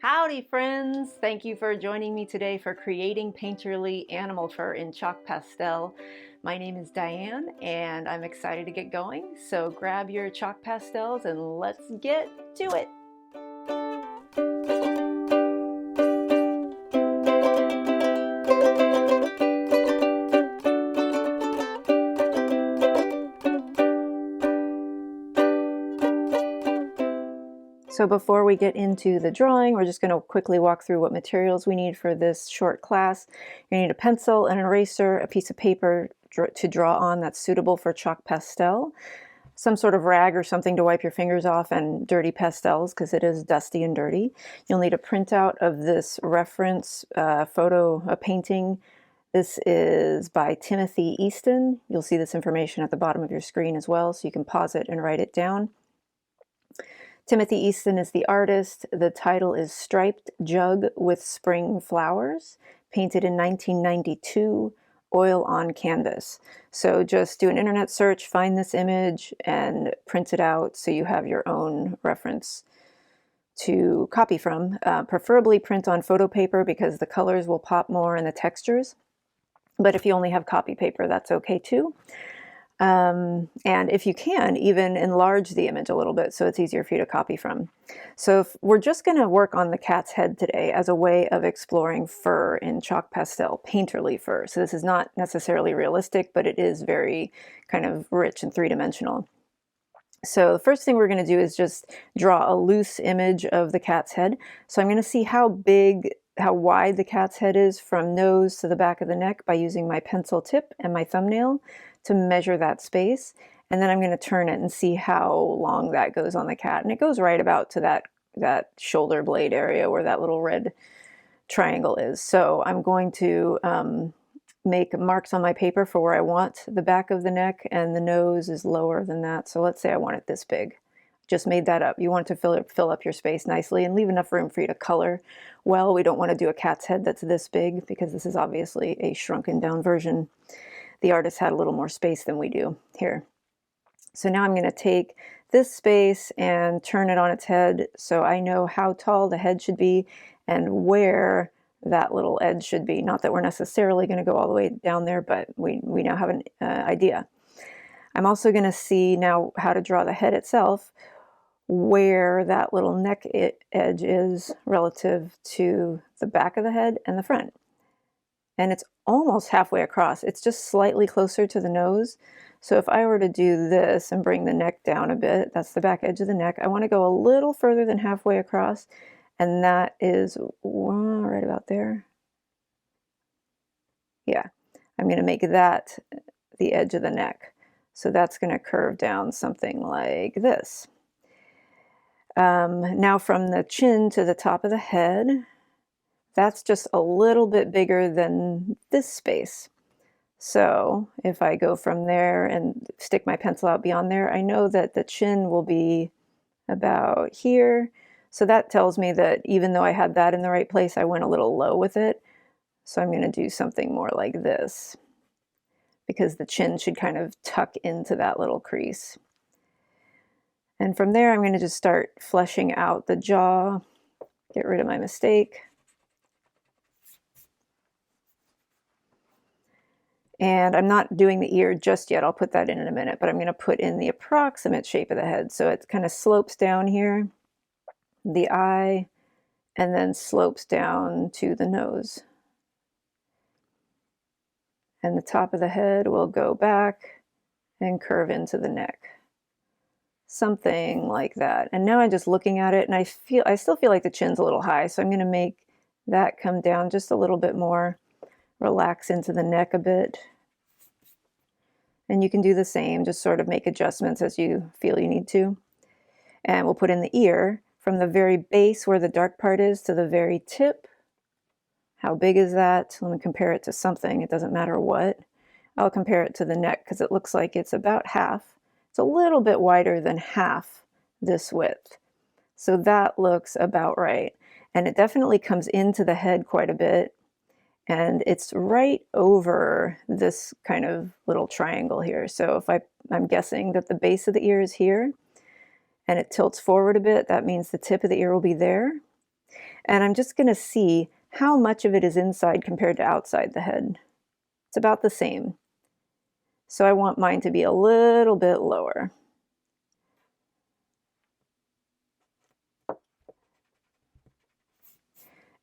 Howdy friends! Thank you for joining me today for creating painterly animal fur in chalk pastel. My name is Diane and I'm excited to get going. So grab your chalk pastels and let's get to it! So before we get into the drawing, we're just going to quickly walk through what materials we need for this short class. You need a pencil, an eraser, a piece of paper to draw on that's suitable for chalk pastel, some sort of rag or something to wipe your fingers off, and dirty pastels because it is dusty and dirty. You'll need a printout of this reference photo, a painting. This is by Timothy Easton. You'll see this information at the bottom of your screen as well, so you can pause it and write it down. Timothy Easton is the artist. The title is Striped Jug with Spring Flowers, painted in 1992, oil on canvas. So just do an internet search, find this image, and print it out so you have your own reference to copy from. Preferably print on photo paper because the colors will pop more and the textures. But if you only have copy paper, that's okay too. And if you can, even enlarge the image a little bit so it's easier for you to copy from. So we're just going to work on the cat's head today as a way of exploring fur in chalk pastel, painterly fur. So this is not necessarily realistic, but it is very kind of rich and three-dimensional. So the first thing we're going to do is just draw a loose image of the cat's head. So I'm going to see how wide the cat's head is from nose to the back of the neck by using my pencil tip and my thumbnail to measure that space, and then I'm going to turn it and see how long that goes on the cat. And it goes right about to that shoulder blade area where that little red triangle is. So I'm going to make marks on my paper for where I want the back of the neck, and the nose is lower than that. So let's say I want it this big. Just made that up. You want to fill up your space nicely and leave enough room for you to color well. We don't want to do a cat's head that's this big because this is obviously a shrunken down version. The artist had a little more space than we do here. So now I'm going to take this space and turn it on its head so I know how tall the head should be and where that little edge should be. Not that we're necessarily going to go all the way down there, but we now have an idea. I'm also going to see now how to draw the head itself, where that little neck edge is relative to the back of the head and the front. And it's almost halfway across. It's just slightly closer to the nose. So if I were to do this and bring the neck down a bit, that's the back edge of the neck. I want to go a little further than halfway across, and that is right about there. Yeah, I'm going to make that the edge of the neck. So that's going to curve down something like this. Now from the chin to the top of the head, that's just a little bit bigger than this space. So if I go from there and stick my pencil out beyond there, I know that the chin will be about here. So that tells me that even though I had that in the right place, I went a little low with it. So I'm going to do something more like this, because the chin should kind of tuck into that little crease. And from there, I'm going to just start fleshing out the jaw, get rid of my mistake. And I'm not doing the ear just yet. I'll put that in a minute, but I'm going to put in the approximate shape of the head. So it kind of slopes down here, the eye, and then slopes down to the nose. And the top of the head will go back and curve into the neck. Something like that. And now I'm just looking at it, and I still feel like the chin's a little high, so I'm going to make that come down just a little bit more. Relax into the neck a bit. And you can do the same, just sort of make adjustments as you feel you need to. And we'll put in the ear from the very base where the dark part is to the very tip. How big is that? Let me compare it to something. It doesn't matter what. I'll compare it to the neck because it looks like it's about half. It's a little bit wider than half this width. So that looks about right. And it definitely comes into the head quite a bit. And it's right over this kind of little triangle here. So if I'm guessing that the base of the ear is here and it tilts forward a bit, that means the tip of the ear will be there. And I'm just going to see how much of it is inside compared to outside the head. It's about the same. So I want mine to be a little bit lower.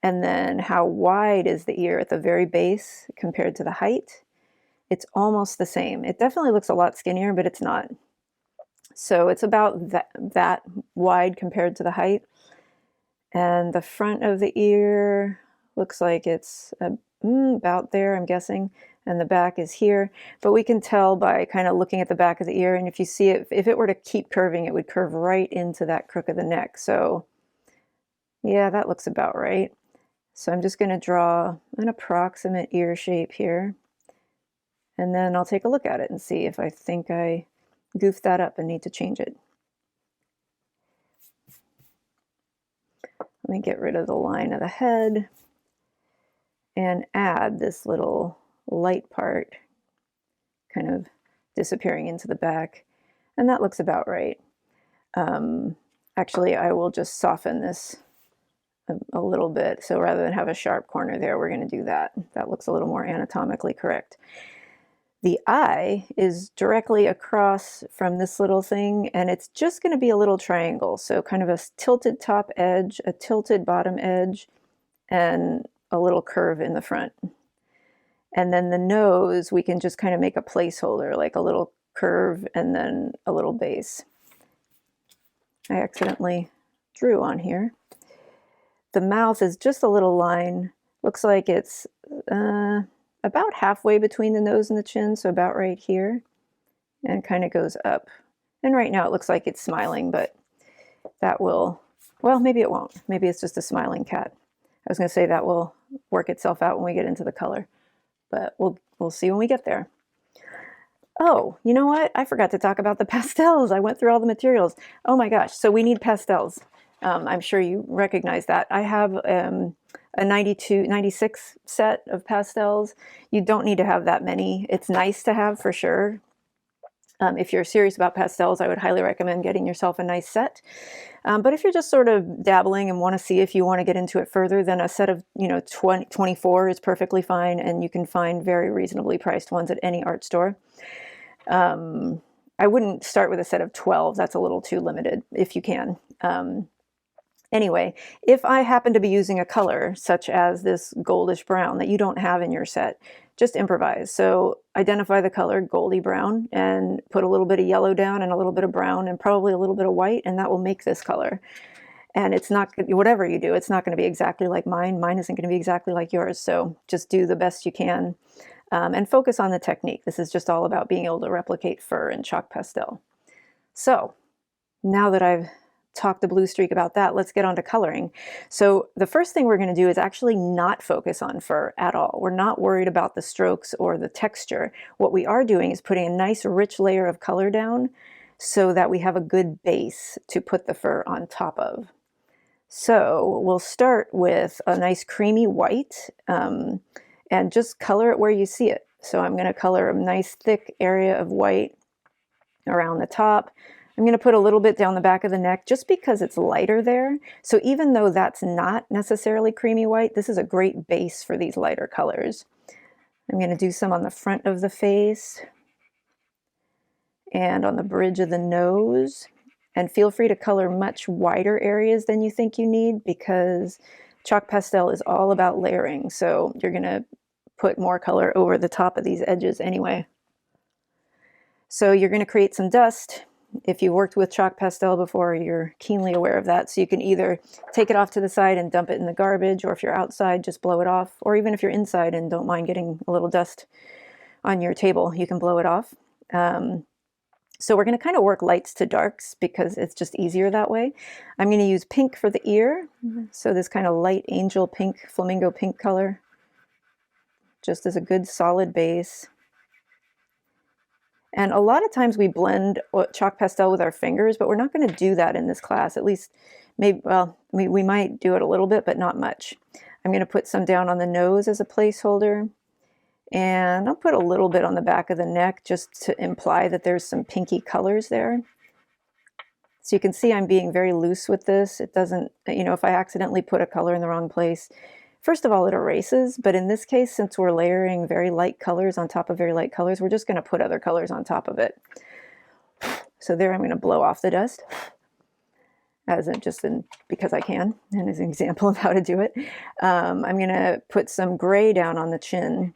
And then how wide is the ear at the very base compared to the height? It's almost the same. It definitely looks a lot skinnier, but it's not. So it's about that wide compared to the height. And the front of the ear looks like it's about there, I'm guessing. And the back is here. But we can tell by kind of looking at the back of the ear. And if you see it, if it were to keep curving, it would curve right into that crook of the neck. So yeah, that looks about right. So I'm just going to draw an approximate ear shape here. And then I'll take a look at it and see if I think I goofed that up and need to change it. Let me get rid of the line of the head and add this little light part kind of disappearing into the back. And that looks about right. Actually, I will just soften this a little bit. So rather than have a sharp corner there, we're going to do that. That looks a little more anatomically correct. The eye is directly across from this little thing, and it's just going to be a little triangle. So kind of a tilted top edge, a tilted bottom edge, and a little curve in the front. And then the nose, we can just kind of make a placeholder, like a little curve and then a little base. I accidentally drew on here. The mouth is just a little line. Looks like it's about halfway between the nose and the chin, so about right here, and kind of goes up. And right now it looks like it's smiling, but that will, well, maybe it won't. Maybe it's just a smiling cat. I was going to say that will work itself out when we get into the color, but we'll see when we get there. Oh, you know what? I forgot to talk about the pastels. I went through all the materials. Oh my gosh. So we need pastels. I'm sure you recognize that. I have a 96 set of pastels. You don't need to have that many. It's nice to have for sure. If you're serious about pastels, I would highly recommend getting yourself a nice set. But if you're just sort of dabbling and want to see if you want to get into it further, then a set of 24 is perfectly fine, and you can find very reasonably priced ones at any art store. I wouldn't start with a set of 12. That's a little too limited if you can. Anyway, if I happen to be using a color such as this goldish brown that you don't have in your set, just improvise. So identify the color goldy brown and put a little bit of yellow down and a little bit of brown and probably a little bit of white, and that will make this color. And it's not, whatever you do, it's not going to be exactly like mine. Mine isn't going to be exactly like yours. So just do the best you can and focus on the technique. This is just all about being able to replicate fur in chalk pastel. So now that I've talk the blue streak about that, let's get on to coloring. So the first thing we're going to do is actually not focus on fur at all. We're not worried about the strokes or the texture. What we are doing is putting a nice rich layer of color down so that we have a good base to put the fur on top of. So we'll start with a nice creamy white and just color it where you see it. So I'm going to color a nice thick area of white around the top. I'm going to put a little bit down the back of the neck just because it's lighter there. So even though that's not necessarily creamy white, this is a great base for these lighter colors. I'm going to do some on the front of the face and on the bridge of the nose. And feel free to color much wider areas than you think you need, because chalk pastel is all about layering. So you're going to put more color over the top of these edges anyway. So you're going to create some dust. If you've worked with chalk pastel before, you're keenly aware of that. So you can either take it off to the side and dump it in the garbage, or if you're outside, just blow it off. Or even if you're inside and don't mind getting a little dust on your table, you can blow it off. So we're going to kind of work lights to darks because it's just easier that way. I'm going to use pink for the ear. So this kind of light angel pink, flamingo pink color, just as a good solid base. And a lot of times we blend chalk pastel with our fingers, but we're not going to do that in this class. At least, maybe, well, we might do it a little bit, but not much. I'm going to put some down on the nose as a placeholder. And I'll put a little bit on the back of the neck just to imply that there's some pinky colors there. So you can see I'm being very loose with this. It doesn't, you know, if I accidentally put a color in the wrong place, first of all, it erases, but in this case, since we're layering very light colors on top of very light colors, we're just going to put other colors on top of it. So there I'm going to blow off the dust because I can, and as an example of how to do it. I'm going to put some gray down on the chin,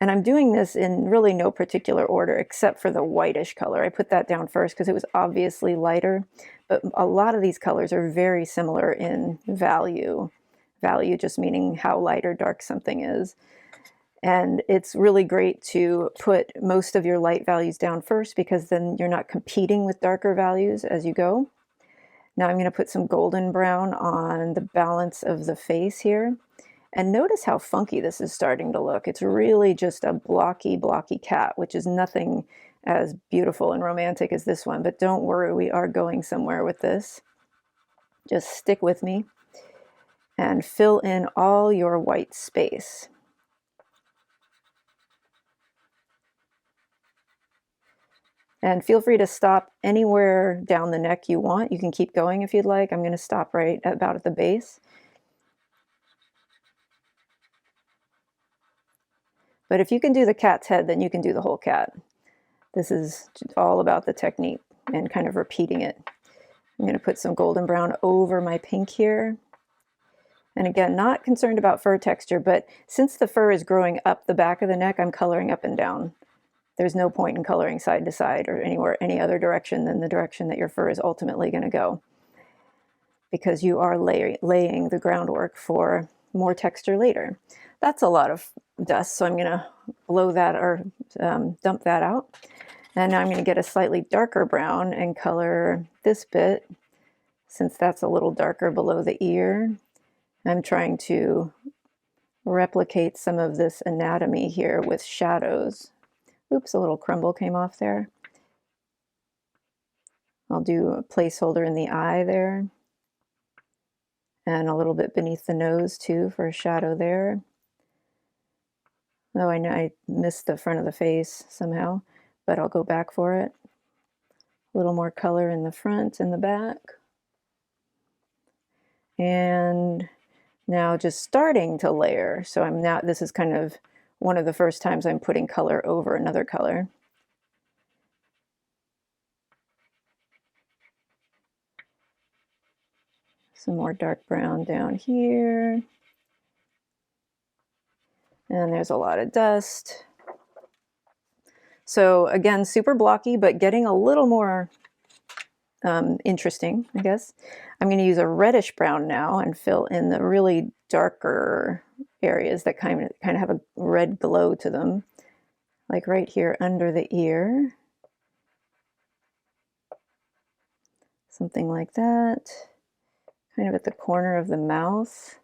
and I'm doing this in really no particular order except for the whitish color. I put that down first because it was obviously lighter, but a lot of these colors are very similar in value. Value just meaning how light or dark something is. And it's really great to put most of your light values down first because then you're not competing with darker values as you go. Now I'm going to put some golden brown on the balance of the face here. And notice how funky this is starting to look. It's really just a blocky cat, which is nothing as beautiful and romantic as this one. But don't worry, we are going somewhere with this. Just stick with me and fill in all your white space. And feel free to stop anywhere down the neck you want. You can keep going if you'd like. I'm going to stop right about at the base. But if you can do the cat's head, then you can do the whole cat. This is all about the technique and kind of repeating it. I'm going to put some golden brown over my pink here. And again, not concerned about fur texture, but since the fur is growing up the back of the neck, I'm coloring up and down. There's no point in coloring side to side or any other direction than the direction that your fur is ultimately going to go, because you are laying the groundwork for more texture later. That's a lot of dust, so I'm going to blow that or dump that out. And now I'm going to get a slightly darker brown and color this bit, since that's a little darker below the ear. I'm trying to replicate some of this anatomy here with shadows. Oops, a little crumble came off there. I'll do a placeholder in the eye there, and a little bit beneath the nose too for a shadow there. Oh, I know I missed the front of the face somehow, but I'll go back for it. A little more color in the front and the back. And now just starting to layer. So this is kind of one of the first times I'm putting color over another color. Some more dark brown down here. And there's a lot of dust. So again, super blocky, but getting a little more interesting, I guess. I'm going to use a reddish brown now and fill in the really darker areas that kind of have a red glow to them, like right here under the ear. Something like that. Kind of at the corner of the mouth.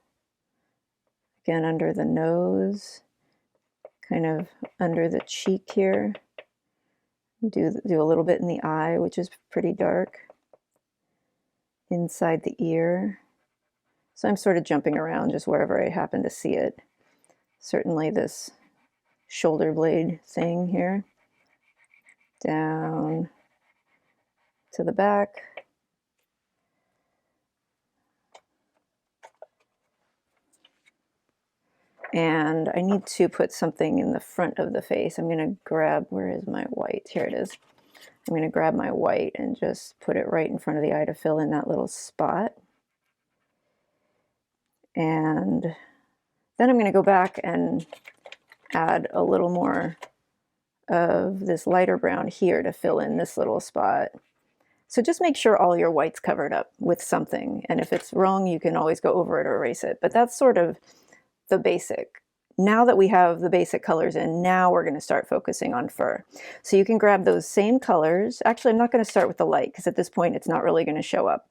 Again, under the nose. Kind of under the cheek here. Do a little bit in the eye, which is pretty dark. Inside the ear. So I'm sort of jumping around just wherever I happen to see it. Certainly this shoulder blade thing here. Down to the back. And I need to put something in the front of the face. I'm going to grab, where is my white? Here it is. I'm going to grab my white and just put it right in front of the eye to fill in that little spot. And then I'm going to go back and add a little more of this lighter brown here to fill in this little spot. So just make sure all your white's covered up with something. And if it's wrong, you can always go over it or erase it. But that's sort of the basic. Now that we have the basic colors in, now we're going to start focusing on fur. So you can grab those same colors. Actually, I'm not going to start with the light because at this point it's not really going to show up.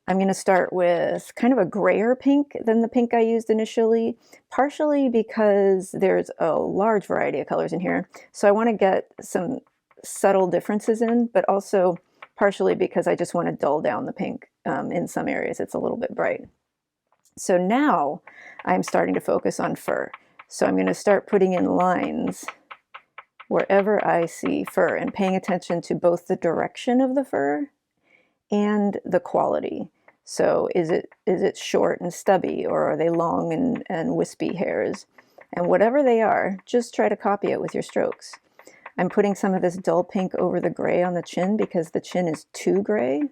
I'm going to start with kind of a grayer pink than the pink I used initially, partially because there's a large variety of colors in here. So I want to get some subtle differences in, but also partially because I just want to dull down the pink in some areas. It's a little bit bright. So now I'm starting to focus on fur. So I'm going to start putting in lines wherever I see fur and paying attention to both the direction of the fur and the quality. So is it short and stubby, or are they long and wispy hairs? And whatever they are, just try to copy it with your strokes. I'm putting some of this dull pink over the gray on the chin because the chin is too gray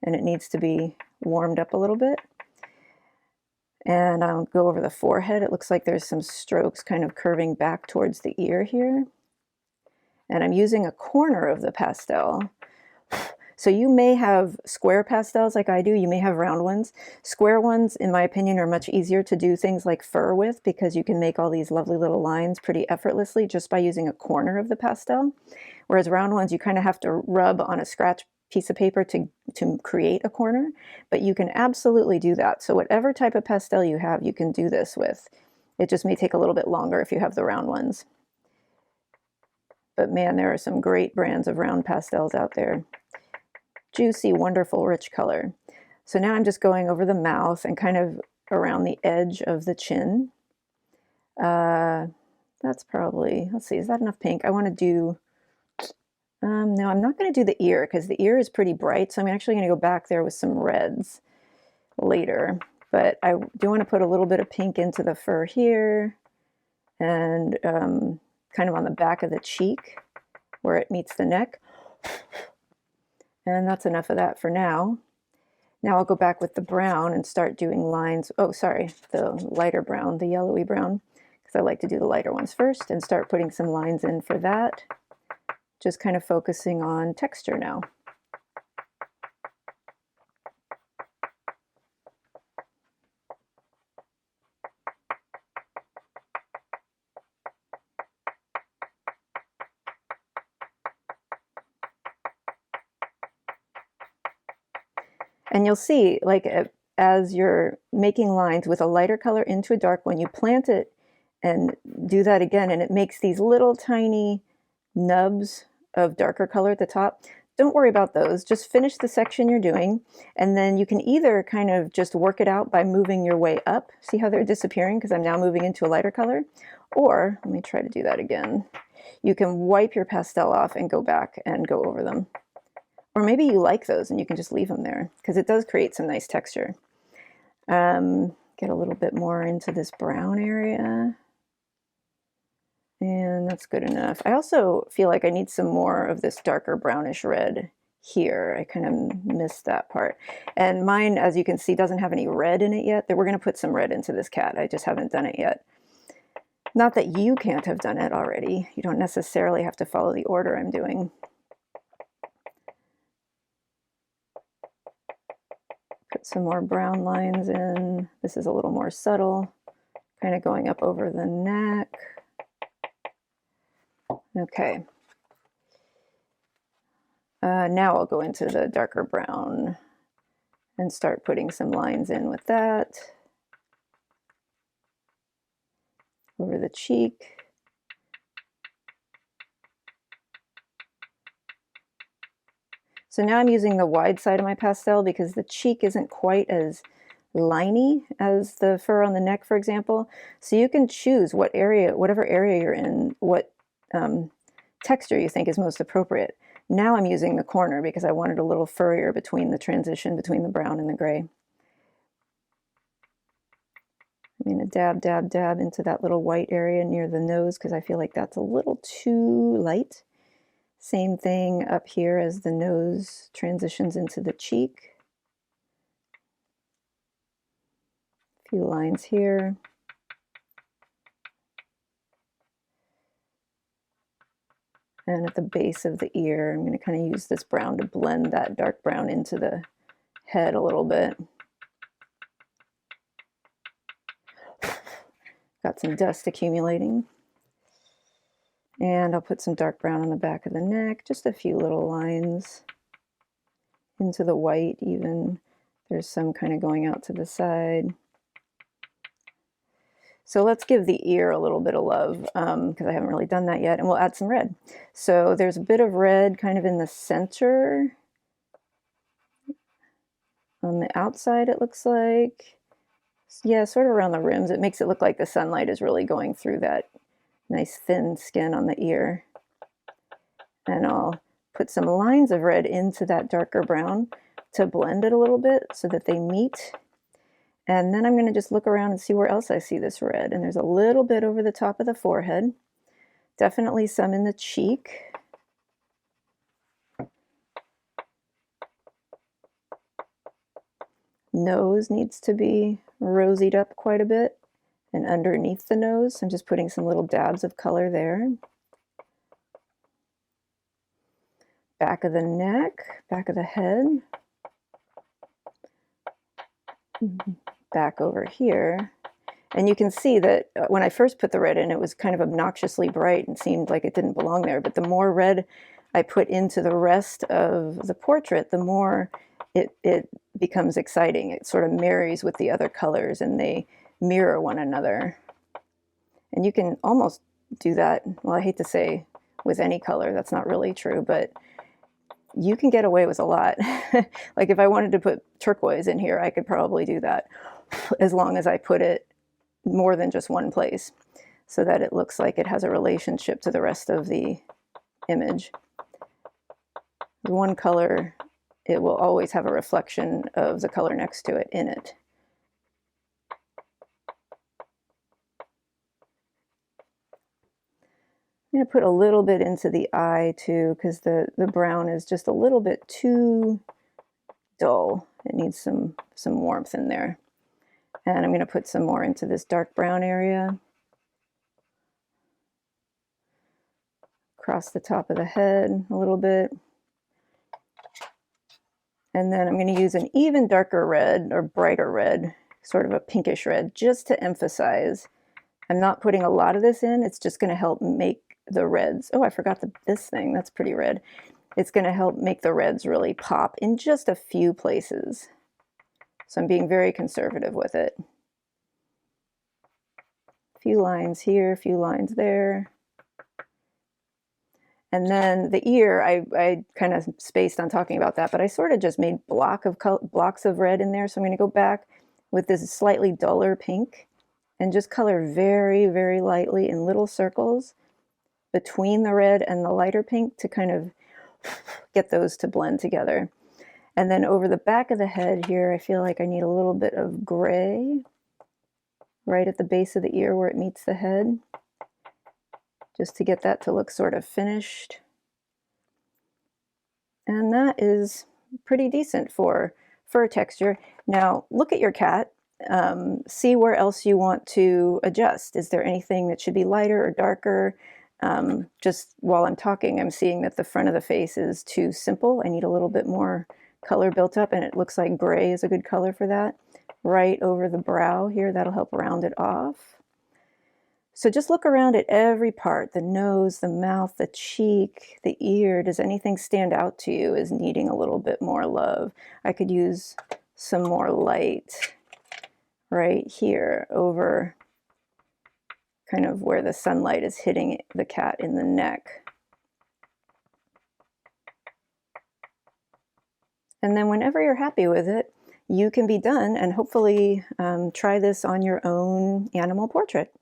and it needs to be warmed up a little bit. And I'll go over the forehead. It looks like there's some strokes kind of curving back towards the ear here. And I'm using a corner of the pastel. So you may have square pastels like I do, you may have round ones. Square ones, in my opinion, are much easier to do things like fur with because you can make all these lovely little lines pretty effortlessly just by using a corner of the pastel. Whereas round ones, you kind of have to rub on a scratch piece of paper to create a corner, but you can absolutely do that. So whatever type of pastel you have, you can do this with. It just may take a little bit longer if you have the round ones. But man, there are some great brands of round pastels out there. Juicy, wonderful, rich color. So now I'm just going over the mouth and kind of around the edge of the chin. That's probably, let's see, is that enough pink? I want to do, no, I'm not going to do the ear because the ear is pretty bright. So I'm actually going to go back there with some reds later. But I do want to put a little bit of pink into the fur here and kind of on the back of the cheek where it meets the neck. And that's enough of that for now. Now I'll go back with the brown and start doing lines. Oh, sorry, the lighter brown, the yellowy brown, because I like to do the lighter ones first and start putting some lines in for that. Just kind of focusing on texture now. And you'll see, like, as you're making lines with a lighter color into a dark one, you plant it and do that again, and it makes these little tiny nubs of darker color at the top. Don't worry about those. Just finish the section you're doing, and then you can either kind of just work it out by moving your way up. See how they're disappearing because I'm now moving into a lighter color? Or, let me try to do that again. You can wipe your pastel off and go back and go over them. Or maybe you like those and you can just leave them there because it does create some nice texture. Get a little bit more into this brown area. And that's good enough. I also feel like I need some more of this darker brownish red here. I kind of missed that part. And mine, as you can see, doesn't have any red in it yet. We're going to put some red into this cat. I just haven't done it yet. Not that you can't have done it already. You don't necessarily have to follow the order I'm doing. Put some more brown lines in. This is a little more subtle, kind of going up over the neck. Okay. Now I'll go into the darker brown and start putting some lines in with that. Over the cheek. So now I'm using the wide side of my pastel because the cheek isn't quite as liney as the fur on the neck, for example. So you can choose what area, whatever area you're in, what texture you think is most appropriate. Now I'm using the corner because I wanted a little furrier between the transition between the brown and the gray. I'm going to dab, dab, dab into that little white area near the nose because I feel like that's a little too light. Same thing up here as the nose transitions into the cheek. A few lines here. And at the base of the ear, I'm going to kind of use this brown to blend that dark brown into the head a little bit. Got some dust accumulating. And I'll put some dark brown on the back of the neck, just a few little lines into the white even. There's some kind of going out to the side. So let's give the ear a little bit of love because I haven't really done that yet, and we'll add some red. So there's a bit of red kind of in the center. On the outside, it looks like. Yeah, sort of around the rims. It makes it look like the sunlight is really going through that nice thin skin on the ear. And I'll put some lines of red into that darker brown to blend it a little bit so that they meet. And then I'm going to just look around and see where else I see this red. And there's a little bit over the top of the forehead, definitely some in the cheek. Nose needs to be rosied up quite a bit. And underneath the nose, I'm just putting some little dabs of color there. Back of the neck, back of the head. Back over here. And you can see that when I first put the red in, it was kind of obnoxiously bright and seemed like it didn't belong there. But the more red I put into the rest of the portrait, the more it becomes exciting. It sort of marries with the other colors and they mirror one another. And you can almost do that, well, I hate to say with any color, that's not really true, but you can get away with a lot. Like if I wanted to put turquoise in here, I could probably do that as long as I put it more than just one place so that it looks like it has a relationship to the rest of the image. One color, it will always have a reflection of the color next to it in it. I'm going to put a little bit into the eye too, because the brown is just a little bit too dull. It needs some warmth in there. And I'm going to put some more into this dark brown area. Across the top of the head a little bit. And then I'm going to use an even darker red or brighter red, sort of a pinkish red, just to emphasize. I'm not putting a lot of this in. It's just going to help make the reds. Oh, I forgot this thing. That's pretty red. It's going to help make the reds really pop in just a few places. So I'm being very conservative with it. A few lines here, a few lines there. And then the ear, I kind of spaced on talking about that, but I sort of just made blocks of red in there. So I'm going to go back with this slightly duller pink and just color very, very lightly in little circles between the red and the lighter pink to kind of get those to blend together. And then over the back of the head here, I feel like I need a little bit of gray right at the base of the ear where it meets the head, just to get that to look sort of finished. And that is pretty decent for fur texture. Now look at your cat. See where else you want to adjust. Is there anything that should be lighter or darker? Just while I'm talking, I'm seeing that the front of the face is too simple. I need a little bit more color built up, and it looks like gray is a good color for that. Right over the brow here, that'll help round it off. So just look around at every part, the nose, the mouth, the cheek, the ear. Does anything stand out to you as needing a little bit more love? I could use some more light right here over kind of where the sunlight is hitting the cat in the neck. And then whenever you're happy with it, you can be done and hopefully try this on your own animal portrait.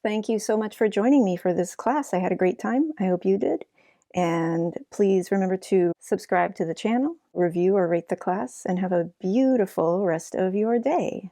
Thank you so much for joining me for this class. I had a great time. I hope you did. And please remember to subscribe to the channel, review or rate the class, and have a beautiful rest of your day.